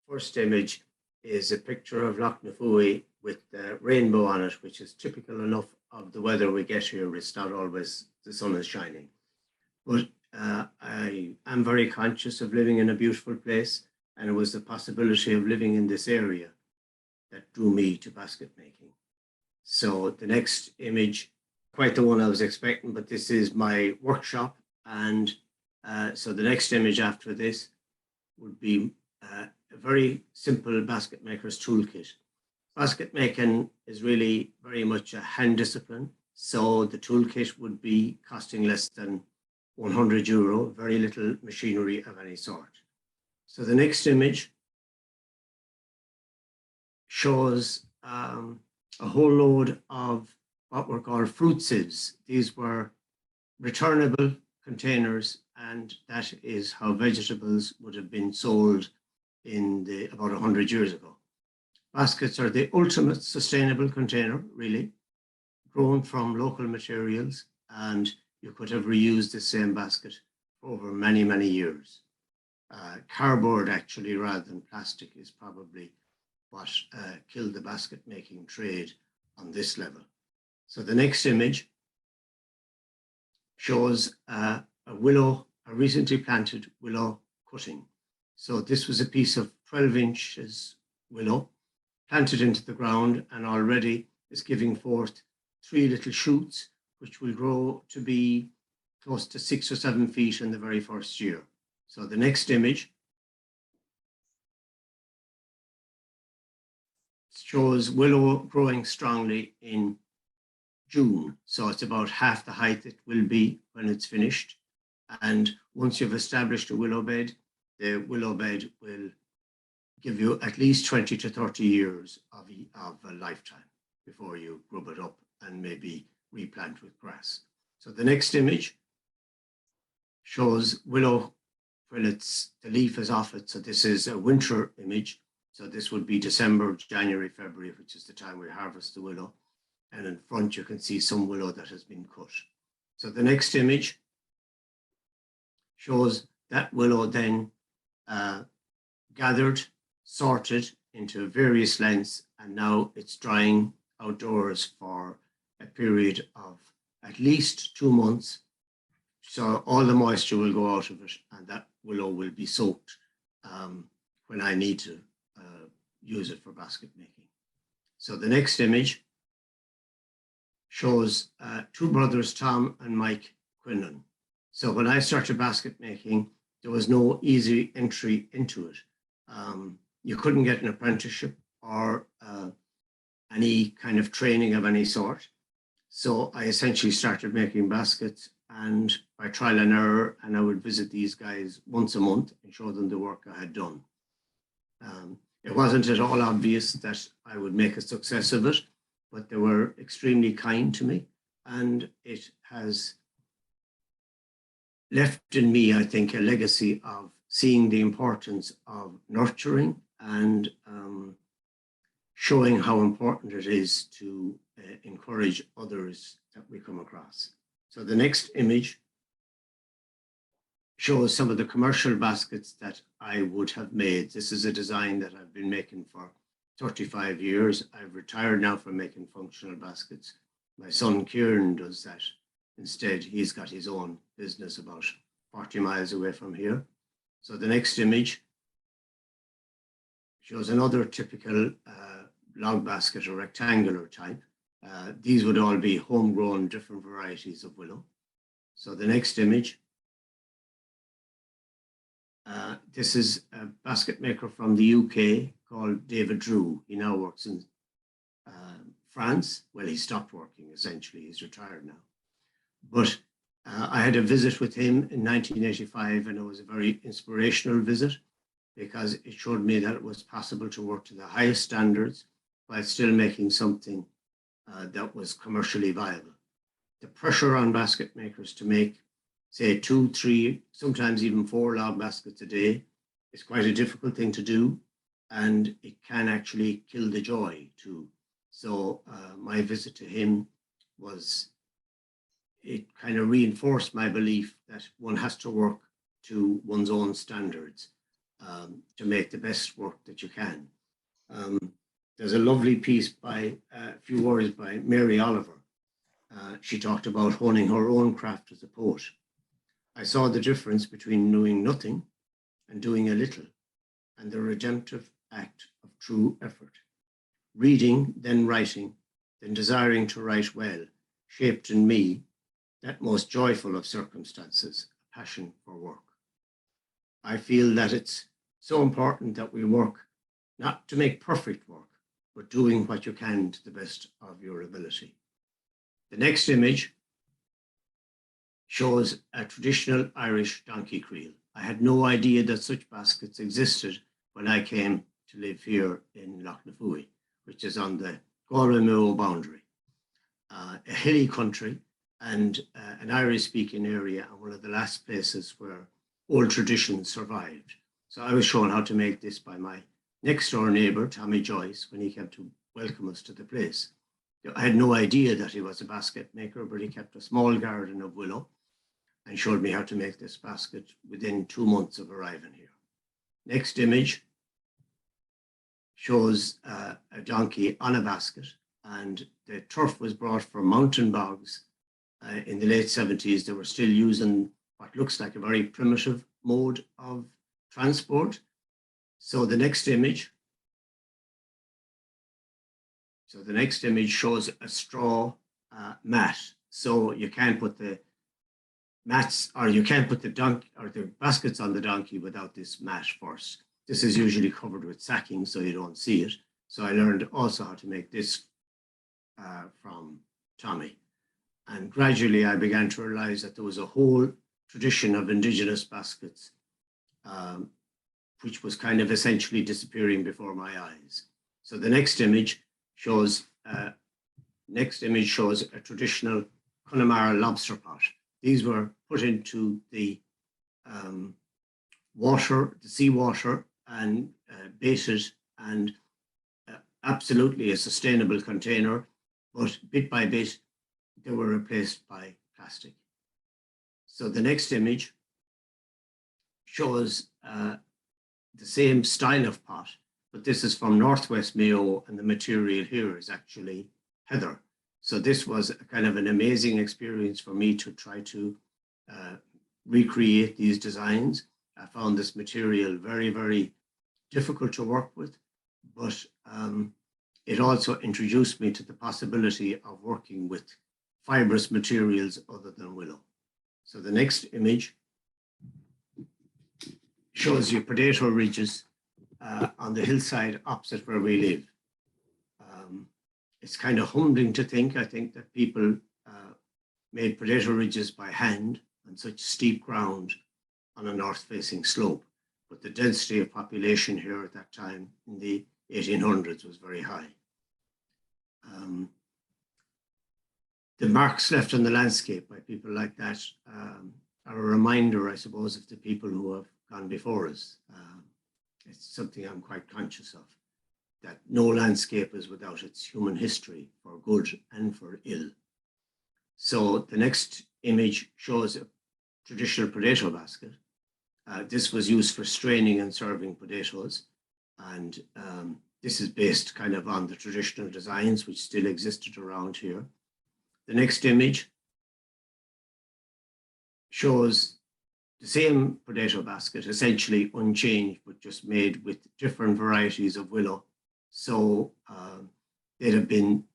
first image is a picture of Loch Na Fooey with the rainbow on it, which is typical enough of the weather we get here. It's not always the sun is shining. But I am very conscious of living in a beautiful place, and it was the possibility of living in this area that drew me to basket making. So the next image, quite the one I was expecting, but this is my workshop. And so the next image after this would be a very simple basket maker's toolkit. Basket making is really very much a hand discipline. So the toolkit would be costing less than €100, very little machinery of any sort. So the next image shows a whole load of what were called fruit sieves. These were returnable containers, and that is how vegetables would have been sold in about 100 years ago. Baskets are the ultimate sustainable container, really, grown from local materials, and you could have reused the same basket over many, many years. Cardboard, actually, rather than plastic, is probably what killed the basket making trade on this level. So the next image shows a recently planted willow cutting. So this was a piece of 12 inches willow planted into the ground, and already is giving forth 3 little shoots, which will grow to be close to 6 or 7 feet in the very first year. So the next image shows willow growing strongly in June. So it's about half the height it will be when it's finished. And once you've established a willow bed, the willow bed will give you at least 20 to 30 years of a lifetime before you grub it up and maybe replant with grass. So the next image shows willow when the leaf is off it. So this is a winter image. So this would be December, January, February, which is the time we harvest the willow. And in front, you can see some willow that has been cut. So the next image shows that willow then gathered, sorted into various lengths, and now it's drying outdoors for a period of at least 2 months. So all the moisture will go out of it, and that willow will be soaked when I need to use it for basket making. So the next image shows 2 brothers, Tom and Mike Quinlan. So when I started basket making, there was no easy entry into it. You couldn't get an apprenticeship or any kind of training of any sort. So I essentially started making baskets, and by trial and error, and I would visit these guys once a month and show them the work I had done. It wasn't at all obvious that I would make a success of it, but they were extremely kind to me, and it has left in me, I think, a legacy of seeing the importance of nurturing and showing how important it is to encourage others that we come across. So the next image shows some of the commercial baskets that I would have made. This is a design that I've been making for 35 years. I've retired now from making functional baskets. My son Kieran does that instead. He's got his own business about 40 miles away from here. So the next image shows another typical log basket, or rectangular type. These would all be homegrown, different varieties of willow. So the next image, this is a basket maker from the UK called David Drew. He now works in France. Well, he stopped working, essentially. He's retired now. But I had a visit with him in 1985, and it was a very inspirational visit because it showed me that it was possible to work to the highest standards while still making something that was commercially viable. The pressure on basket makers to make, say, 2, 3, sometimes even 4 log baskets a day is quite a difficult thing to do, and it can actually kill the joy too. So my visit to him it kind of reinforced my belief that one has to work to one's own standards. to make the best work that you can. There's a lovely piece by a few words by Mary Oliver. She talked about honing her own craft as a poet. I saw the difference between doing nothing and doing a little, and the redemptive act of true effort. Reading, then writing, then desiring to write well, shaped in me that most joyful of circumstances, a passion for work. I feel that it's so important that we work not to make perfect work, but doing what you can to the best of your ability. The next image shows a traditional Irish donkey creel. I had no idea that such baskets existed when I came to live here in Loch Na Fooey, which is on the Galway-Mayo boundary. A hilly country and an Irish-speaking area, and one of the last places where old traditions survived. So I was shown how to make this by my next door neighbour, Tommy Joyce, when he came to welcome us to the place. I had no idea that he was a basket maker, but he kept a small garden of willow and showed me how to make this basket within 2 months of arriving here. Next image shows a donkey on a basket, and the turf was brought from mountain bogs in the late 70s. They were still using what looks like a very primitive mode of transport. So the next image shows a straw mat. So you can't put the mats, or you can't put the donkey or the baskets on the donkey without this mat first. This is usually covered with sacking so you don't see it. So I learned also how to make this from Tommy. And gradually I began to realize that there was a whole tradition of indigenous baskets, which was kind of essentially disappearing before my eyes. So the next image shows a traditional Connemara lobster pot. These were put into the water, the seawater, and baited, and absolutely a sustainable container, but bit by bit, they were replaced by plastic. So the next image shows the same style of pot, but this is from Northwest Mayo, and the material here is actually heather. So this was a kind of an amazing experience for me to try to recreate these designs. I found this material very, very difficult to work with, but it also introduced me to the possibility of working with fibrous materials other than willow. So the next image shows you potato ridges on the hillside opposite where we live. It's kind of humbling to think, I think, that people made potato ridges by hand on such steep ground on a north-facing slope. But the density of population here at that time in the 1800s was very high. The marks left on the landscape by people like that are a reminder, I suppose, of the people who have gone before us. It's something I'm quite conscious of, that no landscape is without its human history, for good and for ill. So the next image shows a traditional potato basket. This was used for straining and serving potatoes. And this is based kind of on the traditional designs which still existed around here. The next image shows the same potato basket, essentially unchanged, but just made with different varieties of willow. So they'd have been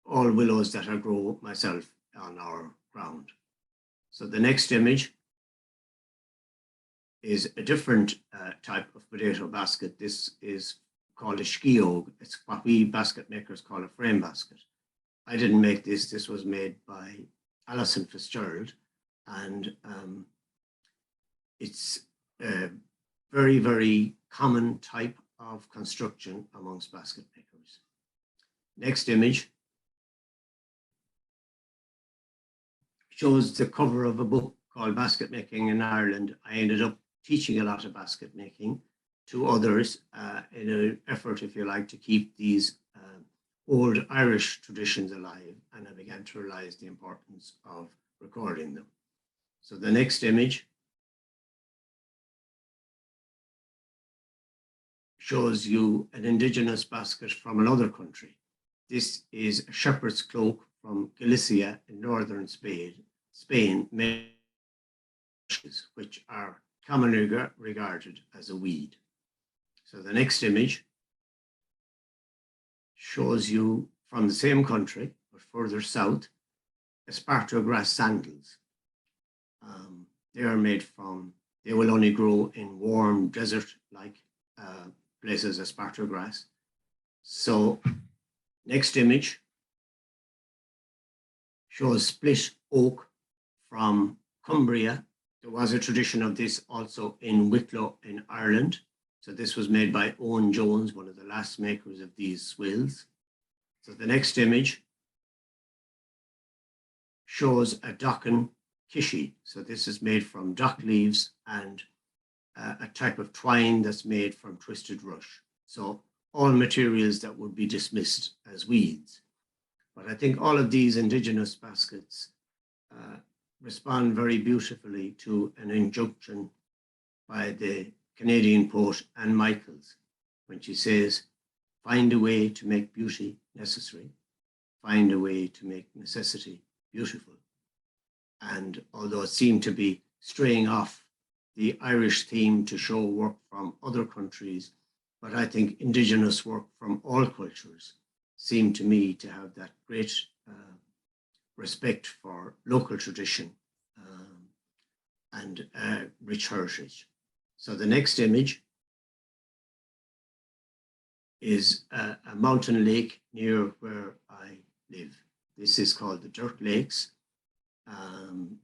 all willows that I grow myself on our ground. So the next image is a different type of potato basket. This is called a sciog. It's what we basket makers call a frame basket. I didn't make this. This was made by Alison Fitzgerald, and it's a very, very common type of construction amongst basket makers. Next image shows the cover of a book called Basketmaking in Ireland. I ended up teaching a lot of basket making to others in an effort, if you like, to keep these old Irish traditions alive, and I began to realize the importance of recording them. So the next image shows you an indigenous basket from another country. This is a shepherd's cloak from Galicia in northern Spain, which are commonly regarded as a weed. So the next image shows you from the same country, but further south, esparto grass sandals. They are made from, they will only grow in warm desert-like places, esparto grass. So next image shows split oak from Cumbria. There was a tradition of this also in Wicklow in Ireland. So this was made by Owen Jones, one of the last makers of these swales. So the next image shows a Ducken Kishi. So this is made from dock leaves and a type of twine that's made from twisted rush. So all materials that would be dismissed as weeds. But I think all of these indigenous baskets respond very beautifully to an injunction by the Canadian poet Anne Michaels, when she says, "Find a way to make beauty necessary, find a way to make necessity beautiful." And although it seemed to be straying off the Irish theme to show work from other countries, but I think indigenous work from all cultures seemed to me to have that great respect for local tradition and rich heritage. So the next image is a mountain lake near where I live. This is called the Dirt Lakes.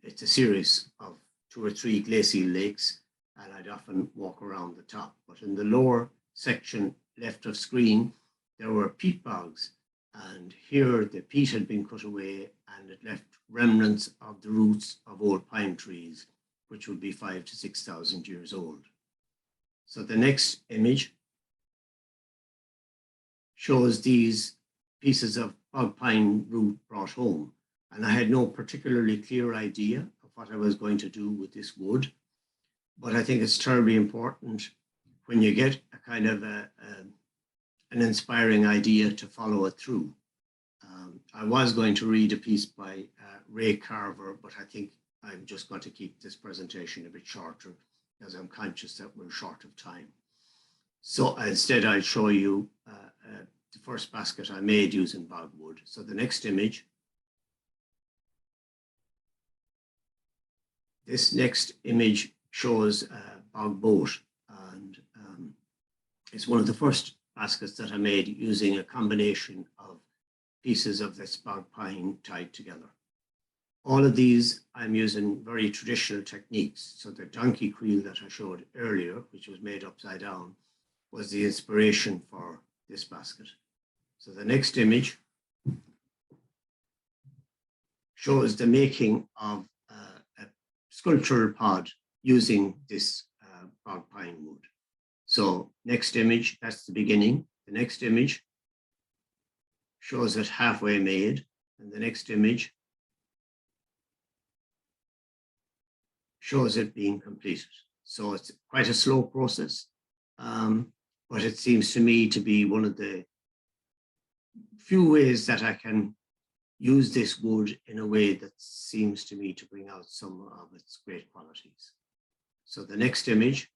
It's a series of 2 or 3 glacial lakes, and I'd often walk around the top. But in the lower section left of screen, there were peat bogs, and here the peat had been cut away and it left remnants of the roots of old pine trees, which would be 5,000 to 6,000 years old. So the next image shows these pieces of bog pine root brought home. And I had no particularly clear idea of what I was going to do with this wood. But I think it's terribly important when you get a kind of an inspiring idea to follow it through. I was going to read a piece by Ray Carver, but I think I'm just going to keep this presentation a bit shorter because I'm conscious that we're short of time. So instead, I'll show you the first basket I made using bog wood. So the next image. This next image shows a bog boat, and it's one of the first baskets that I made using a combination of pieces of this bog pine tied together. All of these, I'm using very traditional techniques. So the donkey creel that I showed earlier, which was made upside down, was the inspiration for this basket. So the next image shows the making of a sculptural pod using this bog pine wood. So next image, that's the beginning. The next image shows it halfway made, and the next image shows it being completed. So it's quite a slow process, but it seems to me to be one of the few ways that I can use this wood in a way that seems to me to bring out some of its great qualities. So the next image,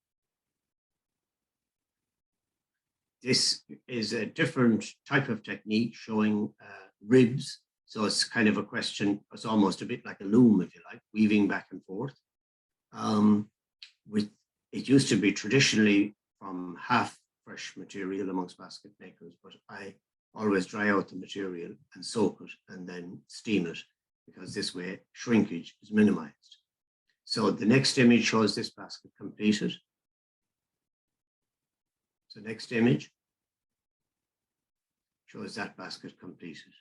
this is a different type of technique showing ribs. So it's kind of a question, it's almost a bit like a loom, if you like, weaving back and forth. It used to be traditionally from half fresh material amongst basket makers, but I always dry out the material and soak it and then steam it, because this way shrinkage is minimized. So the next image shows this basket completed. So next image shows that basket completed.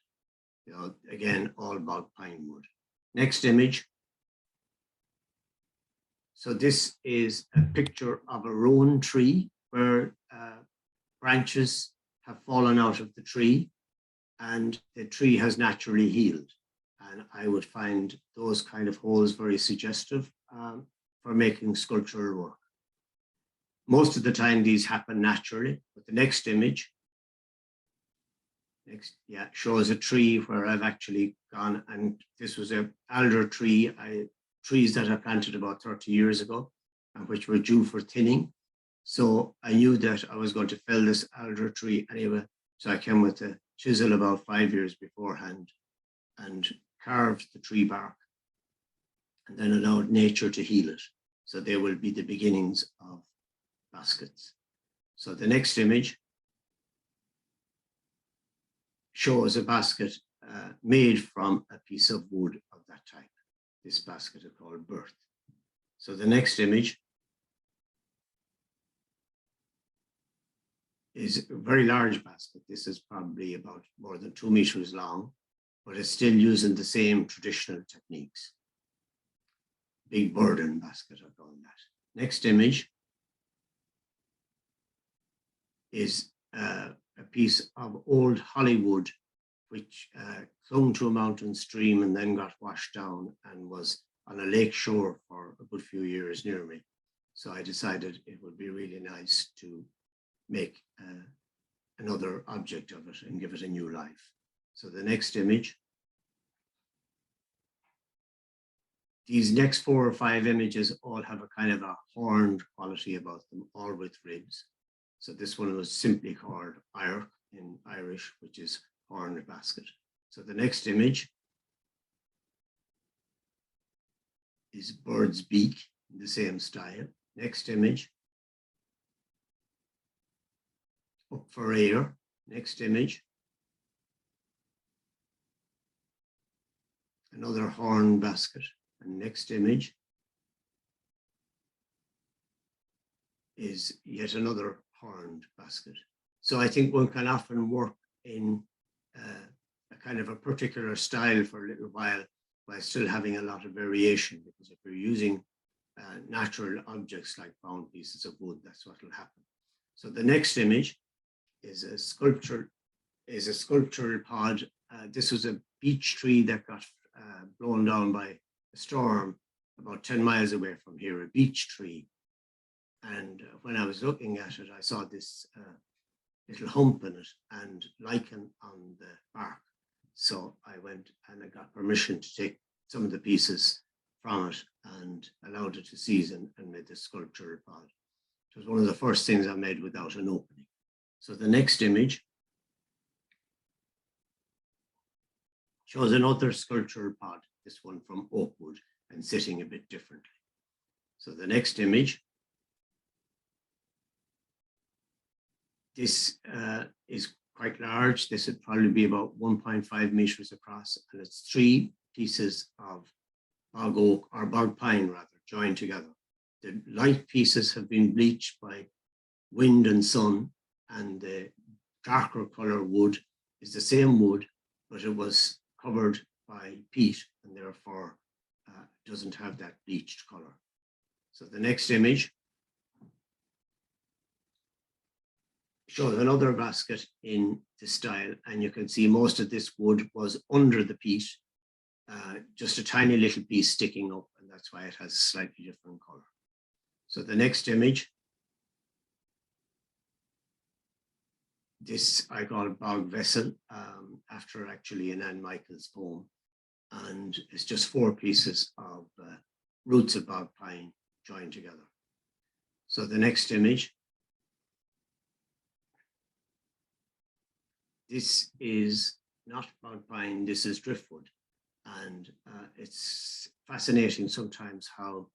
You know, again, all bog pine wood. Next image. So this is a picture of a rowan tree where branches have fallen out of the tree and the tree has naturally healed. And I would find those kind of holes very suggestive for making sculptural work. most of the time these happen naturally, but the next image, shows a tree where I've actually gone, and this was a alder tree, trees that I planted about 30 years ago, and which were due for thinning. So I knew that I was going to fell this alder tree anyway. So I came with a chisel about 5 years beforehand and carved the tree bark, and then allowed nature to heal it. So they will be the beginnings of baskets. So the next image shows a basket made from a piece of wood of that type. This basket is called Birth. So the next image is a very large basket. This is probably about more than 2 meters long, but it's still using the same traditional techniques. Big burden basket, I call that. Next image is a piece of old Hollywood, which clung to a mountain stream and then got washed down and was on a lake shore for a good few years near me. So I decided it would be really nice to make another object of it and give it a new life. So the next image, these next 4 or 5 images all have a kind of a horned quality about them, all with ribs. So this one was simply called Irk in Irish, which is horned basket. So the next image is bird's beak in the same style. Next image, up for air. Next image, another horn basket. And next image is yet another horned basket. So I think one can often work in a kind of a particular style for a little while still having a lot of variation, because if you're using natural objects like found pieces of wood, that's what will happen. So the next image is a sculptural pod. This was a beech tree that got blown down by a storm about 10 miles away from here, a beech tree. And when I was looking at it, I saw this little hump in it and lichen on the bark. So I went and I got permission to take some of the pieces from it and allowed it to season and made the sculptural pod. It was one of the first things I made without an opening. So the next image shows another sculptural pod, this one from oak wood and sitting a bit differently. So the next image, this is quite large. This would probably be about 1.5 meters across, and it's 3 pieces of bog oak, or bog pine rather, joined together. The light pieces have been bleached by wind and sun, and the darker color wood is the same wood, but it was covered by peat and therefore doesn't have that bleached color. So the next image shows another basket in this style, and you can see most of this wood was under the peat, just a tiny little piece sticking up, and that's why it has a slightly different color. So the next image, this I call bog vessel, after actually an Anne Michael's poem, and it's just 4 pieces of roots of bog pine joined together. So the next image, this is not bog pine, this is driftwood, and it's fascinating sometimes how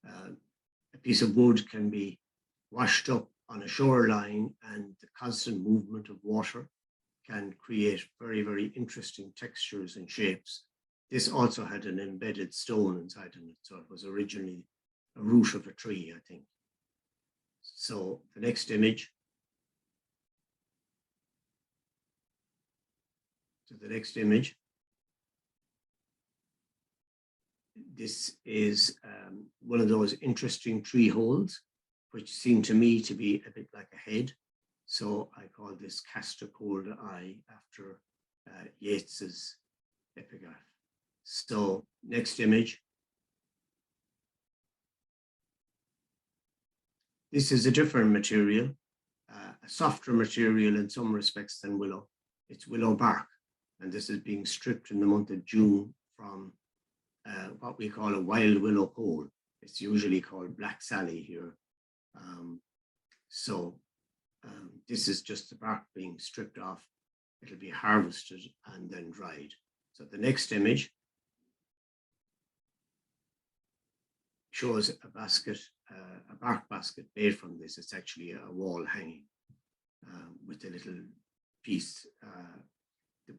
a piece of wood can be washed up on a shoreline, and the constant movement of water can create very, very interesting textures and shapes. This also had an embedded stone inside in it, so it was originally a root of a tree, I think. So the next image. So the next image. This is one of those interesting tree holes, which seemed to me to be a bit like a head. So I call this Cast a Cold Eye after Yeats's epigraph. So next image. This is a different material, a softer material in some respects than willow. It's willow bark, and this is being stripped in the month of June from what we call a wild willow pole. It's usually called Black Sally here. This is just the bark being stripped off. It'll be harvested and then dried. So the next image shows a basket, a bark basket made from this. It's actually a wall hanging with a little piece.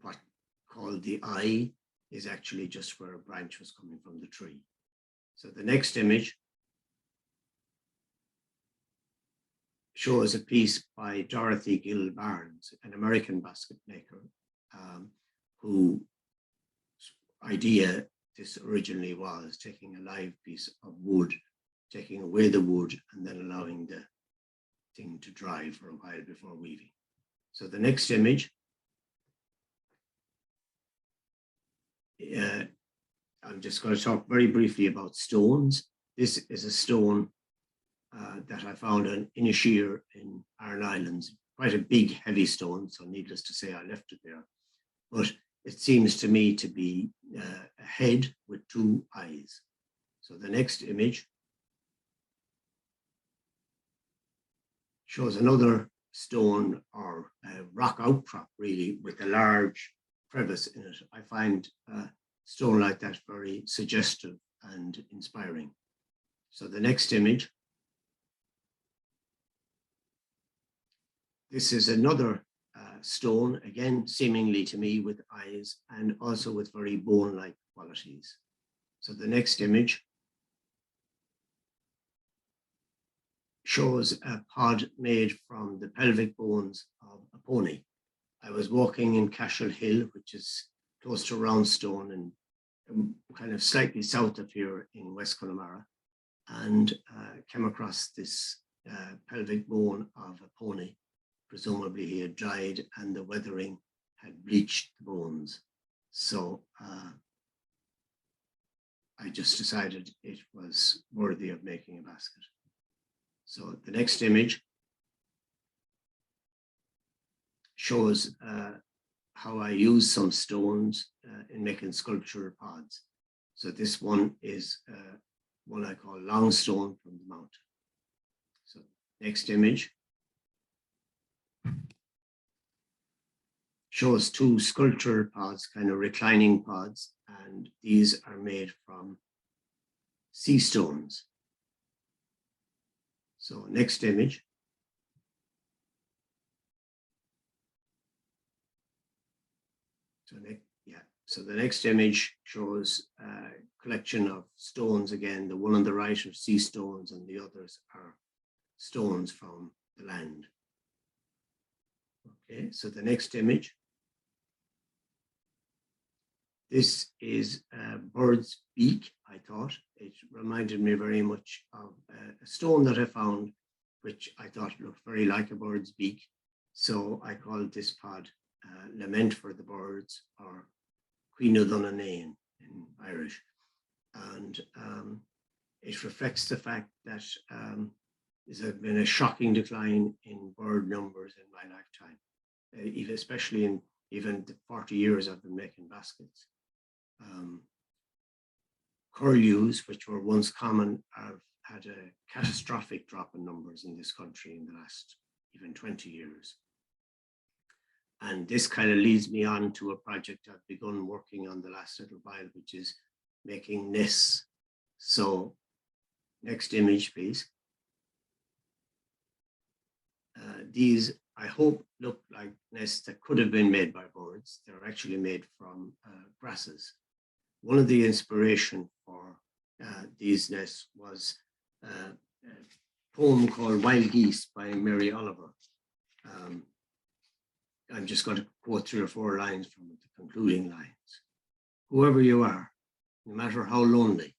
What called the eye is actually just where a branch was coming from the tree. So the next image shows a piece by Dorothy Gill Barnes, an American basket maker, whose idea this originally was taking a live piece of wood, taking away the wood, and then allowing the thing to dry for a while before weaving. So the next image, I'm just going to talk very briefly about stones. This is a stone that I found in Inisheer in Iron Islands, quite a big, heavy stone, so needless to say, I left it there. But it seems to me to be a head with two eyes. So the next image shows another stone or a rock outcrop, really, with a large crevice in it. I find a stone like that very suggestive and inspiring. So the next image, this is another stone, again, seemingly to me with eyes and also with very bone-like qualities. So the next image shows a pod made from the pelvic bones of a pony. I was walking in Cashel Hill, which is close to Roundstone and kind of slightly south of here in West Connemara, and came across this pelvic bone of a pony. Presumably he had died and the weathering had bleached the bones. So I just decided it was worthy of making a basket. So the next image shows how I use some stones in making sculptural pods. So this one is one I call long stone from the mountain. So next image shows two sculptural pods, kind of reclining pods, and these are made from sea stones. So next image so the next image shows a collection of stones again. The one on the right are sea stones and the others are stones from the land. Okay, so the next image, this is a bird's beak, I thought. It reminded me very much of a stone that I found, which I thought looked very like a bird's beak. So I called this pod Lament for the Birds, or Queen of Dunanane in Irish. And it reflects the fact that there's been a shocking decline in bird numbers in my lifetime, especially in even the 40 years I've been making baskets. Curlews, which were once common, have had a catastrophic drop in numbers in this country in the last even 20 years. And this kind of leads me on to a project I've begun working on the last little while, which is making nests. So next image, please. These, I hope, look like nests that could have been made by birds. They're actually made from grasses. One of the inspiration for these nests was a poem called Wild Geese by Mary Oliver. I'm just going to quote 3 or 4 lines from it, the concluding lines. Whoever you are, no matter how lonely,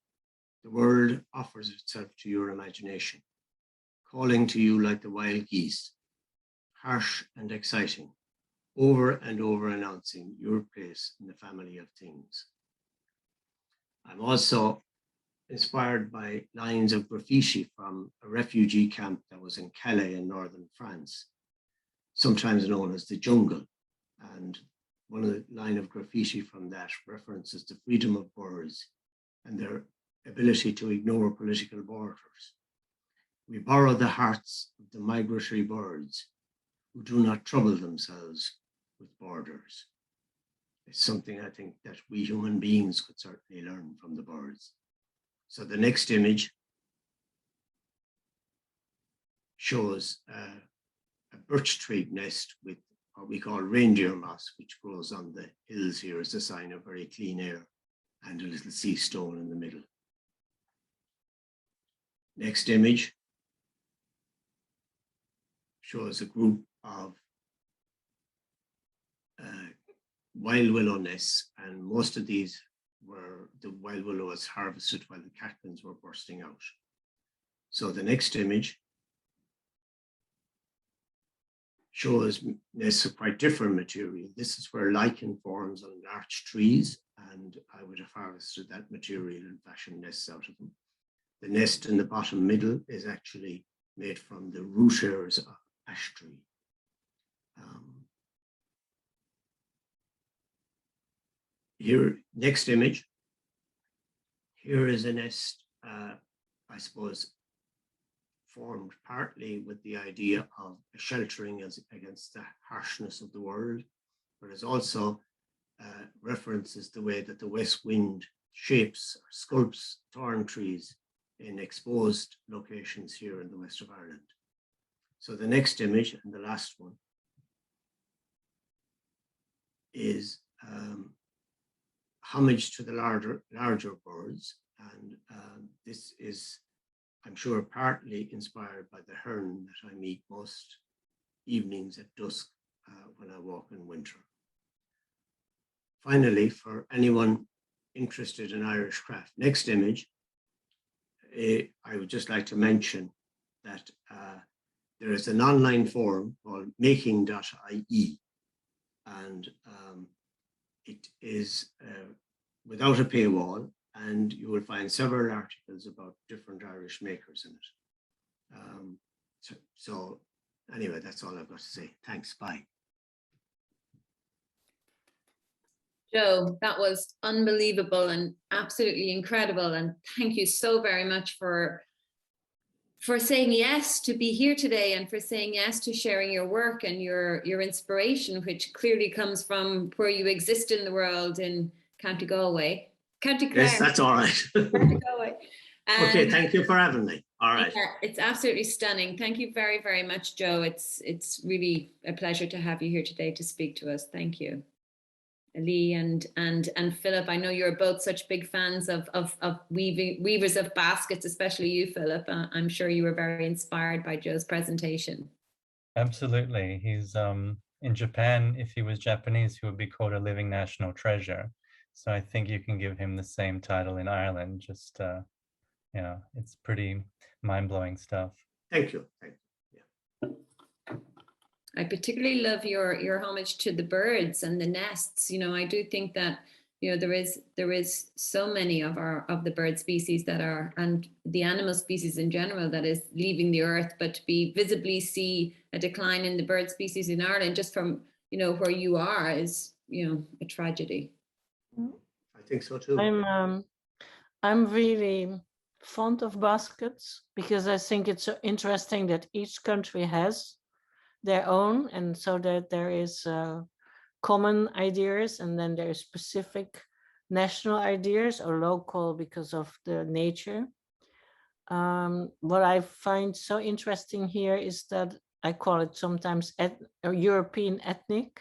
the world offers itself to your imagination, calling to you like the wild geese, harsh and exciting, over and over announcing your place in the family of things. I'm also inspired by lines of graffiti from a refugee camp that was in Calais in northern France, sometimes known as the jungle. And one of the line of graffiti from that references the freedom of birds and their ability to ignore political borders. We borrow the hearts of the migratory birds who do not trouble themselves with borders. It's something I think that we human beings could certainly learn from the birds. So the next image shows a birch twig nest with what we call reindeer masks, which grows on the hills here as a sign of very clean air, and a little sea stone in the middle. Next image shows a group of wild willow nests, and most of these were the wild willow was harvested while the catkins were bursting out. So the next image shows nests of quite different material. This is where lichen forms on large trees, and I would have harvested that material and fashioned nests out of them. The nest in the bottom middle is actually made from the root hairs of ash tree. Here, next image. Here is a nest, I suppose, formed partly with the idea of sheltering against the harshness of the world, but it also references the way that the west wind shapes or sculpts thorn trees in exposed locations here in the west of Ireland. So the next image, and the last one, is homage to the larger birds, and this is, I'm sure, partly inspired by the heron that I meet most evenings at dusk when I walk in winter. Finally, for anyone interested in Irish craft, next image, I would just like to mention that there is an online forum called making.ie, and it is without a paywall, and you will find several articles about different Irish makers in it. So anyway, that's all I've got to say. Thanks, bye. Joe, that was unbelievable and absolutely incredible. And thank you so very much for saying yes to be here today, and for saying yes to sharing your work and your inspiration, which clearly comes from where you exist in the world in County Galway. County Clare. Yes, that's all right. County Galway. Okay, thank you for having me. All right. Yeah, it's absolutely stunning. Thank you very, very much, Joe. It's really a pleasure to have you here today to speak to us. Thank you. Lee and Philip, I know you're both such big fans of weavers of baskets, especially you, Philip. I'm sure you were very inspired by Joe's presentation. Absolutely. He's in Japan. If he was Japanese, he would be called a living national treasure. So I think you can give him the same title in Ireland. Just yeah, it's pretty mind-blowing stuff. Thank you. Thank you. I particularly love your homage to the birds and the nests. You know, I do think that, you know, there is so many of the bird species that are, and the animal species in general, that is leaving the earth, but to be visibly see a decline in the bird species in Ireland just from, you know, where you are is, you know, a tragedy. I think so too. I'm really fond of baskets because I think it's so interesting that each country has their own, and so that there is common ideas, and then there is specific national ideas or local because of the nature. What I find so interesting here is that I call it sometimes European ethnic,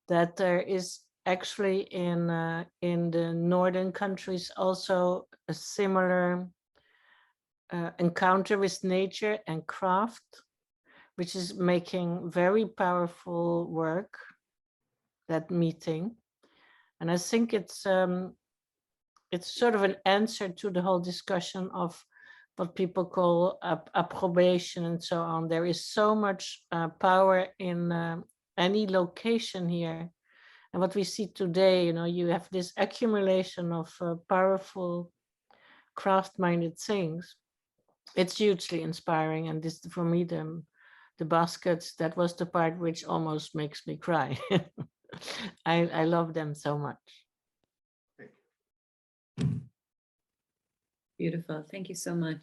that there is actually in the northern countries also a similar encounter with nature and craft, which is making very powerful work, that meeting. And I think it's sort of an answer to the whole discussion of what people call approbation and so on. There is so much power in any location here. And what we see today, you know, you have this accumulation of powerful craft-minded things. it's hugely inspiring. And this, for me, the baskets, that was the part which almost makes me cry. I love them so much. Beautiful. Thank you so much.